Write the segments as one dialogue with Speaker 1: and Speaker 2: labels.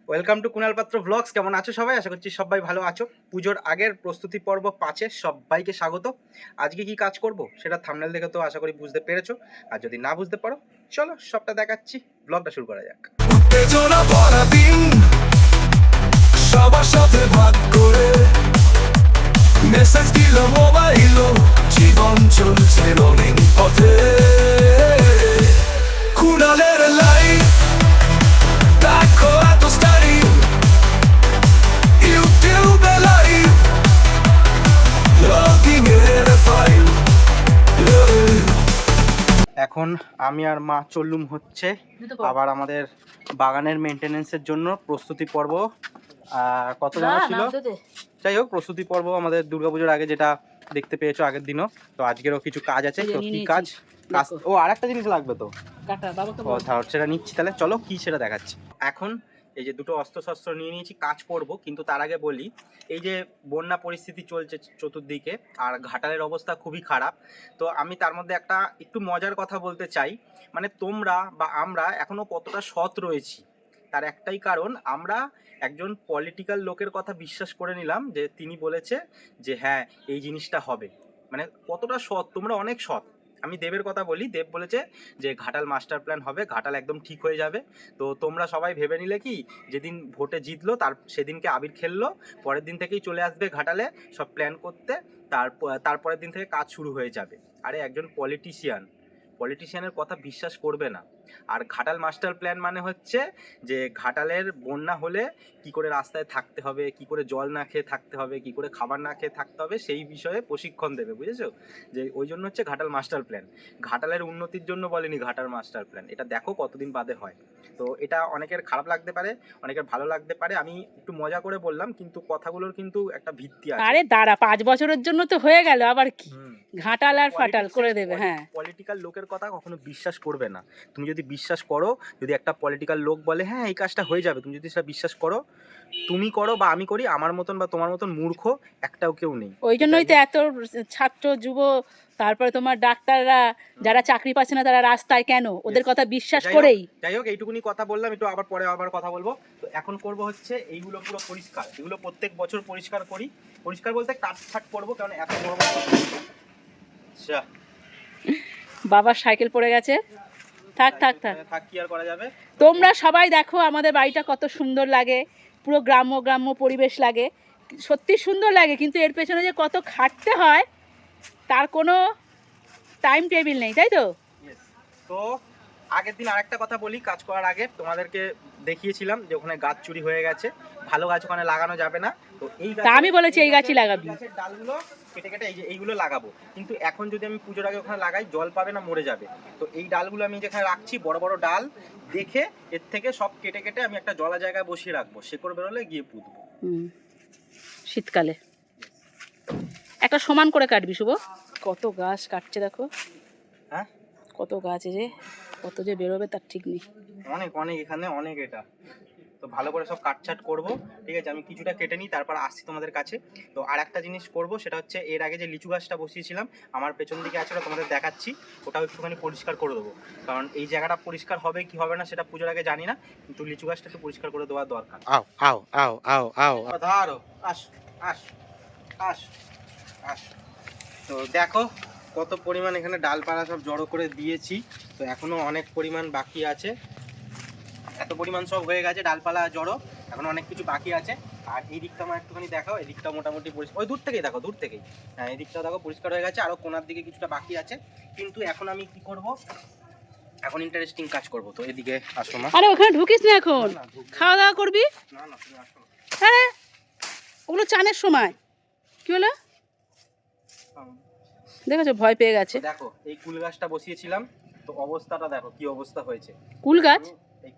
Speaker 1: Welcome to Kunal পাত্র blogs. কেমন আছো সবাই? আশা করছি সবাই ভালো আছো। পুজোর আগের প্রস্তুতি পর্ব 5-এ সবাইকে স্বাগত। আজকে কি কাজ করব সেটা থাম্বনেল দেখে তো আশা করি বুঝতে পেরেছো, আর যদি না বুঝতে পারো চলো সবটা দেখাচ্ছি। ব্লগটা শুরু করা যাক।
Speaker 2: উত্তেজনা ভরা দিন, সবার সাথে ভাগ করে মেসেজ দিল মোবাইল, জীবন চলছে রঙিন পথে। কুনালের লাইফ দেখো এত স্টাইল, ইউটিউবে লাইভ লগিং এর ফাইল।
Speaker 1: এখন আমি আর মা চললুম হচ্ছে আবার আমাদের বাগানের মেনটেনেন্সের জন্য প্রস্তুতি পর্ব। কত জানা ছিল, যাই হোক প্রস্তুতি পর্ব আমাদের দুর্গাপুজোর আগে যেটা দেখতে পেয়েছো আগের দিনও, তো আজকেরও কিছু কাজ আছে। তো কি কাজ? ও আর একটা জিনিস লাগবে, তো সেটা নিচ্ছি। তাহলে চলো কি সেটা দেখাচ্ছি। এখন এই যে দুটো অস্ত্রশস্ত্র নিয়ে নিয়েছি, কাজ করব। কিন্তু তার আগে বলি, এই যে বন্যা পরিস্থিতি চলছে চতুর্দিকে আর ঘাটালের অবস্থা খুবই খারাপ, তো আমি তার মধ্যে একটা একটু মজার কথা বলতে চাই। মানে তোমরা বা আমরা এখনো কতটা সৎ রয়েছি তার একটাই কারণ, আমরা একজন পলিটিক্যাল লোকের কথা বিশ্বাস করে নিলাম যে তিনি বলেছে যে হ্যাঁ এই জিনিসটা হবে। মানে কতটা সৎ, তোমরা অনেক সৎ। আমি দেবের কথা বলি, দেব বলেছে যে ঘাটাল মাস্টার প্ল্যান হবে, ঘাটাল একদম ঠিক হয়ে যাবে। তো তোমরা সবাই ভেবে নিলে কি যেদিন ভোটে জিতলো সেদিনকে আবির খেললো, পরের দিন থেকেই চলে আসবে ঘাটালে সব প্ল্যান করতে, তারপরের দিন থেকে কাজ শুরু হয়ে যাবে। আরে একজন পলিটিশিয়ানের কথা বিশ্বাস করবে না। আর ঘাটাল মাস্টার প্ল্যান মানে হচ্ছে যে ঘাটালের বন্যা হলে কি করে রাস্তায় থাকতে হবে, কি করে জল না খেয়ে থাকতে হবে, কি করে খাবার না খেয়ে থাকতে হবে, সেই বিষয়ে প্রশিক্ষণ দেবে, বুঝেছো? যে ওই জন্য হচ্ছে ঘাটাল মাস্টার প্ল্যান। ঘাটালের উন্নতির জন্য বলেনি ঘাটাল মাস্টার প্ল্যান। এটা দেখো কতদিন বাদে হয়। তো এটা অনেকের খারাপ লাগতে পারে, অনেকের ভালো লাগতে পারে। আমি একটু মজা করে বললাম, কিন্তু কথাগুলোর কিন্তু একটা ভিত্তি আছে।
Speaker 3: আরে দাঁড়া, 5 বছরের জন্য তো হয়ে গেল, আবার কি ঘাটাল আর ফাটাল করে দেবে? হ্যাঁ,
Speaker 1: পলিটিক্যাল লোকের কথা কখনো বিশ্বাস করবে না। তুমি যদি বিশ্বাস করো, যদি একটা পলিটিক্যাল লোক বলে হ্যাঁ এই কাজটা হয়ে যাবে, তুমি যদি সেটা বিশ্বাস করো, তুমি করো বা আমি করি, আমার মতন বা তোমার মতন মূর্খ একটাও কেউ নেই।
Speaker 3: ওই জন্যই তো এত ছাত্র যুব, তারপরে তোমার ডাক্তাররা যারা চাকরি পাচ্ছে না তারা রাস্তায় কেন? ওদের কথা বিশ্বাস করেই।
Speaker 1: যাই হোক এইটুকুনি কথা বললাম, একটু আবার পরে আবার কথা বলবো। তো এখন করব হচ্ছে এইগুলো পুরো পরিষ্কার। এগুলো প্রত্যেক বছর পরিষ্কার করি, পরিষ্কার বলতে কাটছাট করবো, কারণ এত বড় বড়। আচ্ছা,
Speaker 3: বাবার সাইকেল পড়ে গেছে, থাক থাক থাক
Speaker 1: থাক, কি আর করা যাবে।
Speaker 3: তোমরা সবাই দেখো আমাদের বাড়িটা কত সুন্দর লাগে, পুরো গ্রাম্য গ্রাম্য পরিবেশ লাগে, সত্যি সুন্দর লাগে। কিন্তু এর পেছনে যে কত খাটতে হয় তার কোনো টাইম টেবিল নেই, তাই তো?
Speaker 1: তো আগের দিন আরেকটা কথা বলি, কাজ করার আগে তোমাদেরকে দেখিয়েছিলাম যে ওখানে গাছ চুরি হয়ে গেছে, ভালো গাছ ওখানে লাগানো যাবে না। তো এই গাছ
Speaker 3: আমি বলেছি এই গাছই লাগাবি।
Speaker 1: গাছের ডালগুলো কেটে কেটে এইগুলো লাগাবো। কিন্তু এখন যদি আমি পুজোর আগে ওখানে লাগাই, জল পাবে না, মরে যাবে। তো এই ডালগুলো আমি যেখানে রাখছি, বড় বড় ডাল দেখে এর থেকে সব কেটে কেটে আমি একটা জলা জায়গায় বসিয়ে রাখবো, শেকড় বেরোলে গিয়ে পুঁতবো।
Speaker 3: শীতকালে একটা সমান করে কাটবি শুভ। কত গাছ কাটছে দেখো,
Speaker 1: হ্যাঁ
Speaker 3: কত গাছ, যে কত যে বেরোবে তার ঠিক নেই।
Speaker 1: অনেক অনেক এখানে অনেক। এটা তো ভালো করে সব কাটছাট করবো, ঠিক আছে? আমি কিছুটা কেটে নিই, তারপর আসছি তোমাদের কাছে। তো আর একটা জিনিস করব, সেটা হচ্ছে এর আগে যে লিচু গাছটা বসিয়েছিলাম আমার পেছন দিকে আছে, ওটা তোমাদের দেখাচ্ছি। ওটাও একটুখানি পরিষ্কার করে দেবো, কারণ এই জায়গাটা পরিষ্কার হবে কি হবে না সেটা পুজোর আগে জানি না, কিন্তু লিচু গাছটা একটু পরিষ্কার করে দেওয়া দরকার। আও আও আও আও আও ধরো, আস আস আস আস। তো দেখো কত পরিমাণ এখানে ডালপালা সব জড়ো করে দিয়েছি। তো এখনো অনেক পরিমাণ বাকি আছে, এত পরিমাণ সব হয়ে গেছে ডালপালা জড়ো, এখন অনেক কিছু বাকি আছে। আর এই দিকটা আমার একটুখানি দেখাও, এই দিকটা মোটামুটি পরিষ্কার, ওই দূর থেকেই দেখো, দূর থেকেই। হ্যাঁ এই দিকটা দেখো পরিষ্কার হয়ে গেছে, আরও কোনার দিকে কিছুটা বাকি আছে। কিন্তু এখন আমি কি করব, এখন ইন্টারেস্টিং কাজ করব। তো এদিকে আসো না।
Speaker 3: আরে ওখানে ঢুকিস না, এখন খাওয়া দাওয়া করবি।
Speaker 1: না না তুমি আসো।
Speaker 3: আরে ওগুলো চানের সময় কি হলো দেখেছো, ভয় পেয়ে গেছে।
Speaker 1: দেখো এই কুল গাছটা বসিয়েছিলাম, তো অবস্থাটা দেখো কি অবস্থা হয়েছে।
Speaker 3: কুল গাছ?
Speaker 1: এই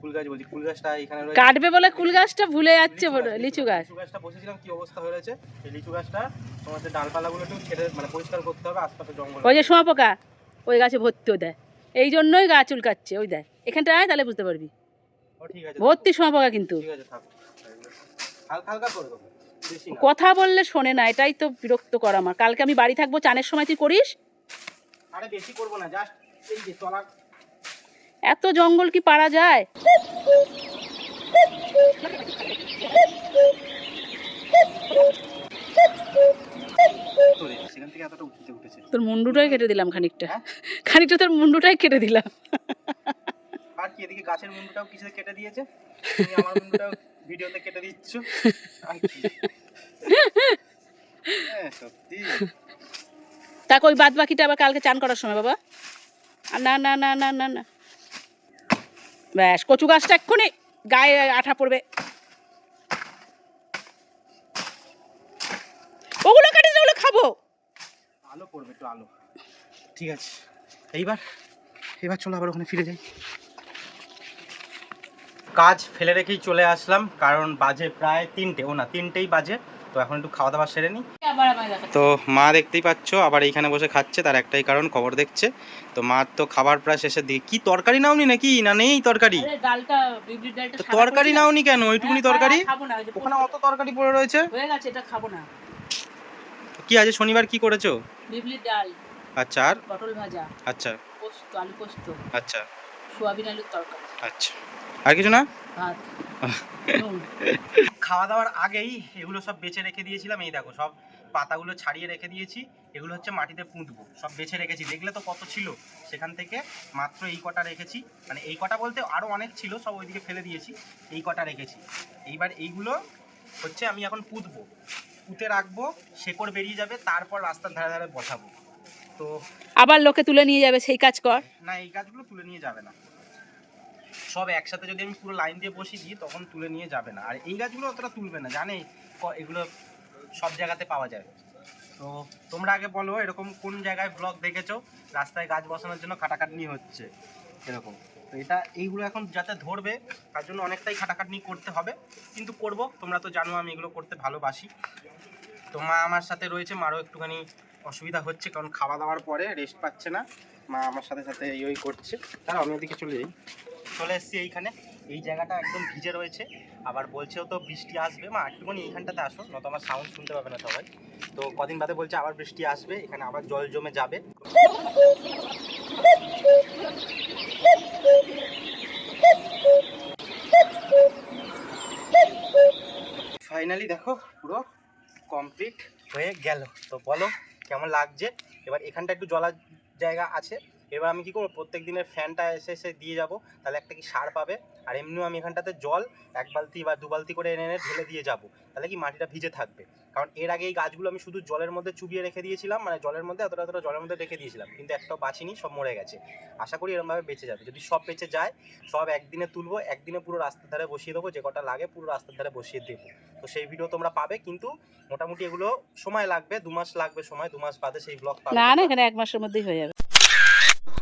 Speaker 1: কুল গাছ বলছি, কুল গাছটা এখানে
Speaker 3: কাটবে বলে কুল গাছটা ভুলে যাচ্ছে। লিচু গাছ,
Speaker 1: লিচু গাছটা বসেছিলাম, কি অবস্থা হয়েছে। এই লিচু গাছটা তোমাদের ডালপালাগুলো একটু ছেড়ে মানে পরিষ্কার করতে হবে, আশপাশে জঙ্গল।
Speaker 3: ওই যে শোঁয়া পোকা ওই গাছে ভর্তিও দেয়, এই জন্যই গাছ চুলকাচ্ছে। ওই দেয় এখানটা আয়, তাহলে বুঝতে পারবি।
Speaker 1: ঠিক আছে,
Speaker 3: ভর্তি শোঁয়া পোকা কিন্তু।
Speaker 1: ঠিক আছে থাক, হালকা হালকা করে দেবো, বেশি না।
Speaker 3: কথা বললে শোনে না, এটাই তো বিরক্ত কর আমার। কালকে আমি বাড়ি থাকবো, চানের সময় তুই করিস।
Speaker 1: আরে বেশি করবো না, জাস্ট এই যে চলা।
Speaker 3: এত জঙ্গল কি পারা যায়? তোর মুন্ডুটাই কেটে দিলাম খানিকটা,
Speaker 1: হ্যাঁ?
Speaker 3: খানিকটা তোর মুন্ডুটাই কেটে দিলাম।
Speaker 1: আর কি এদিকে গাছের মুন্ডুটাও কিছু কেটে দিয়েছে, তুমি আমার মুন্ডুটাও ভিডিওতে কেটে দিচ্ছ। আর কি? হ্যাঁ, সত্যি।
Speaker 3: তাকে ওই বাদ বাকিটা আবার কালকে চান করার সময় বাবা। আর না না না না না না, ব্যাস কচু গাছটা এক্ষুনি গায়ে আঠা পড়বে। ওগুলো কাটিস, ওগুলো খাবো।
Speaker 1: আলো পড়বে, একটু আলো। ঠিক আছে, এইবার চলো আবার ওখানে ফিরে যাই। কাজ ফেলে রেখেই চলে আসলাম, কারণ বাজে প্রায় 3টে, ও না 3টেই বাজে। তো এখন একটু খাওয়া দাওয়া সেরে নিই। তো মা দেখতেই পাচ্ছ আবার এইখানে বসে খাচ্ছে, তার একটাই কারণ খবর দেখছে। তো মা তো খাবার প্রায় শেষের দিকে। কি তরকারি নাওনি নাকি, না নেই তরকারি?
Speaker 3: ডালটা, বিউলির ডালটা
Speaker 1: তো তরকারি নাওনি কেন? ওইটুকুনি তরকারি,
Speaker 3: খাবো না,
Speaker 1: ওখানে অত তরকারি পড়ে রয়েছে।
Speaker 3: হয়ে গেছে, এটা খাবো না।
Speaker 1: কি আজ শনিবার কি করেছো?
Speaker 3: বিউলির ডাল,
Speaker 1: আচ্ছা, আর
Speaker 3: পটল ভাজা,
Speaker 1: আচ্ছা
Speaker 3: পোস্ত, আলু পোস্ত,
Speaker 1: আচ্ছা
Speaker 3: সোয়াবিন আলুর তরকারি,
Speaker 1: আচ্ছা, আর কিছু না?
Speaker 3: ভাত, নুন।
Speaker 1: খাওয়া দাওয়ার আগেই এগুলো সব বেছে রেখে দিয়েছিলাম। এই দেখো সব পাতাগুলো ছাড়িয়ে রেখে দিয়েছি, এগুলো হচ্ছে মাটিতে পুঁতবো। সব বেছে রেখেছি, দেখলে তো কত ছিল। সেখান থেকে মাত্র এই কটা রেখেছি, মানে এই কটা বলতে আরও অনেক ছিল, সব ওইদিকে ফেলে দিয়েছি। এই কটা রেখেছি। এইবার এইগুলো হচ্ছে আমি এখন পুঁতবো, পুঁতে রাখবো, শেকড় বেরিয়ে যাবে, তারপর রাস্তার ধারে ধারে বসাবো। তো
Speaker 3: আবার লোকে তুলে নিয়ে যাবে, সেই কাজ কর
Speaker 1: না, এই গাছগুলো তুলে নিয়ে যাবে না। সব একসাথে যদি আমি পুরো লাইন দিয়ে বসিয়ে দিই তখন তুলে নিয়ে যাবে না। আর এই গাছগুলো অতটা তুলবে না, জানে এগুলো সব জায়গাতে পাওয়া যায়। তো তোমরা আগে বলো, এরকম কোন জায়গায় ব্লগ দেখেছো রাস্তায় গাছ বসানোর জন্য খাটাখাটনি হচ্ছে এরকম? তো এটা এইগুলো এখন যাতে ধরবে তার জন্য অনেকটাই খাটাখাটনি করতে হবে, কিন্তু করব। তোমরা তো জানো আমি এগুলো করতে ভালোবাসি। তো মা আমার সাথে রয়েছে, মারও একটুখানি অসুবিধা হচ্ছে, কারণ খাওয়া দাওয়ার পরে রেস্ট পাচ্ছে না। মা আমার সাথে সাথে এই করছে। তারা আমি ওদিকে চলে যাই। চলে এসেছি এইখানে, এই জায়গাটা একদম ভিজে রয়েছে। আবার বলছেও তো বৃষ্টি আসবে। মা একটুখানি এইখানটাতে আসো, নয়তো আমার সাউন্ড শুনতে পাবে না সবাই। তো কদিন বাদে বলছে আবার বৃষ্টি আসবে, এখানে আবার জল জমে যাবে। ফাইনালি দেখো পুরো কমপ্লিট হয়ে গেল। তো বলো কেমন লাগছে? এবার এখানটা একটু জলার জায়গা আছে। এবার আমি কী করবো, প্রত্যেক দিনের ফ্যানটা এসে দিয়ে যাব, তাহলে একটা কি সার পাবে। আর এমনিও আমি এখানটাতে জল 1 বালতি বা 2 বালতি করে এনে ঢেলে দিয়ে যাব, তাহলে কি মাটিটা ভিজে থাকবে। কারণ এর আগে এই গাছগুলো আমি শুধু জলের মধ্যে চুবিয়ে রেখে দিয়েছিলাম, মানে জলের মধ্যে এতটা জলের মধ্যে রেখে দিয়েছিলাম, কিন্তু একটাও বাঁচিনি, সব মরে গেছে। আশা করি এরকমভাবে বেঁচে যাবে। যদি সব বেঁচে যায়, সব একদিনে তুলবো, একদিনে পুরো রাস্তার ধারে বসিয়ে দেবো, যে কটা লাগে পুরো রাস্তার ধারে বসিয়ে দেবো। তো সেই ভিডিও তোমরা পাবে, কিন্তু মোটামুটি এগুলো সময় লাগবে, 2 মাস লাগবে সময়, 2 মাস বাদে সেই ব্লগ পাবে।
Speaker 3: না না, এখানে 1 মাসের মধ্যেই হয়ে যাবে।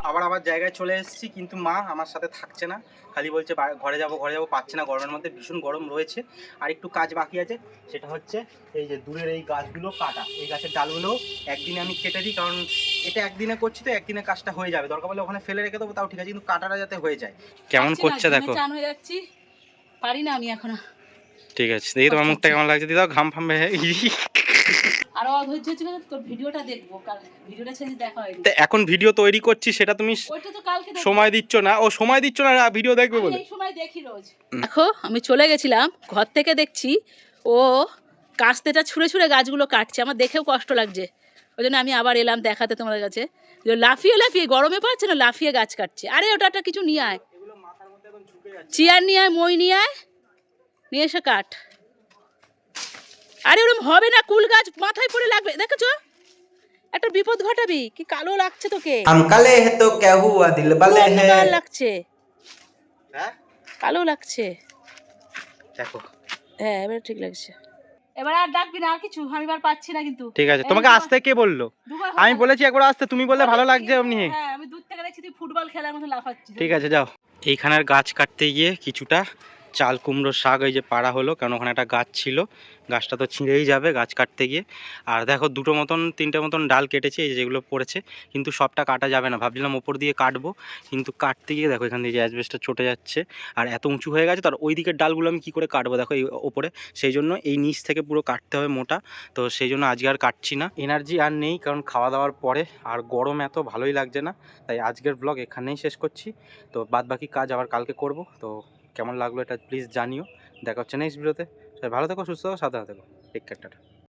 Speaker 1: আবার জায়গায় চলে এসেছি, কিন্তু মা আমার সাথে থাকছে না, খালি বলছে ঘরে যাবো পাচ্ছে না, গরমের মধ্যে ভীষণ গরম রয়েছে। আর একটু কাজ বাকি আছে, সেটা হচ্ছে এই যে দূরের এই গাছগুলো কাটা। এই গাছের ডালগুলো একদিনে আমি কেটে দিই, কারণ এটা একদিনে করছি তো একদিনে কাজটা হয়ে যাবে। দরকার বলে ওখানে ফেলে রেখে দেবো, তাও ঠিক আছে, কিন্তু কাটাটা যাতে হয়ে যায়। কেমন করছে দেখো,
Speaker 3: চান হয়ে যাচ্ছি, পারি না আমি এখন।
Speaker 1: ঠিক আছে, দেখি তোমার মুখটা কেমন লাগছে, দিদাও ঘাম ফাম
Speaker 3: আরো অধৈর্য হচ্ছে, তোর ভিডিওটা দেখবো, কাল ভিডিওটা ছেড়ে দেখা হয়নি।
Speaker 1: এখন ভিডিও তৈরি করছি, সেটা তুমি
Speaker 3: ওইটা তো কালকে
Speaker 1: সময় দিচ্ছ না। ও সময় দিচ্ছ না ভিডিও দেখবে বলে?
Speaker 3: এই সময় দেখি রোজ। দেখো আমি চলে গেছিলাম, ঘর থেকে দেখছি ও কাস্তেটা ছুঁড়ে ছুঁড়ে গাছগুলো কাটছে, আমার দেখেও কষ্ট লাগছে। ওই জন্য আমি আবার এলাম দেখাতে তোমাদের কাছে, যে লাফিয়ে গরমে পাচ্ছে না, লাফিয়ে গাছ কাটছে। আরে ওটা একটা কিছু নিয়ে আয়, চেয়ার নিয়ে আয়, মই নিয়ে আয়, নিয়ে এসে কাট। আরে ওরকম হবে না, কুল গাছ মাথায় পড়ে লাগবে, দেখেছো একটা বিপদ ঘটাবি। কি কালো লাগছে তোকে,
Speaker 4: কালে হে তো ক্যা হুয়া দিল বালে হে,
Speaker 3: কালো লাগছে,
Speaker 1: হ্যাঁ
Speaker 3: কালো লাগছে।
Speaker 1: দেখো
Speaker 3: হ্যাঁ এবারে ঠিক লাগছে। এবার আর ডাকবি না, আর কিছু আমি আর পাচ্ছি না। কিন্তু
Speaker 1: ঠিক আছে, তোমাকে আসতে কে বললো? আমি বলেছি একবার আসতে, তুমি বললে ভালো লাগছে এমনি।
Speaker 3: হ্যাঁ আমি দূর থেকে দেখছি তুই ফুটবল খেলার মতো লাফাচ্ছিস।
Speaker 1: ঠিক আছে যাও। এইখানের গাছ কাটতে গিয়ে কিছুটা চাল কুমড়ো শাক এই যে পাড়া হলো, কারণ ওখানে একটা গাছ ছিল, গাছটা তো ছিঁড়েই যাবে গাছ কাটতে গিয়ে। আর দেখো 2টো মতন 3টে মতন ডাল কেটেছে, এই যেগুলো পড়েছে, কিন্তু সবটা কাটা যাবে না। ভাবছিলাম ওপর দিয়ে কাটবো, কিন্তু কাটতে গিয়ে দেখো এখান থেকে যে অ্যাসবেস্টটা চটে যাচ্ছে, আর এত উঁচু হয়ে গেছে। তার ওই দিকের ডালগুলো আমি কী করে কাটবো দেখো এই ওপরে, সেই জন্য এই নিচ থেকে পুরো কাটতে হবে মোটা। তো সেই জন্য আজকে আর কাটছি না, এনার্জি আর নেই, কারণ খাওয়া দাওয়ার পরে আর গরম এত ভালোই লাগছে না। তাই আজকের ব্লগ এখানেই শেষ করছি। তো বাদ বাকি কাজ আবার কালকে করব। তো কেমন লাগলো এটা প্লিজ জানিও। দেখা হচ্ছে নেক্সট ভিডিওতে। সবাই ভালো থেকো, সুস্থ থেকো, সাবধানে থেকো। Take care, tata.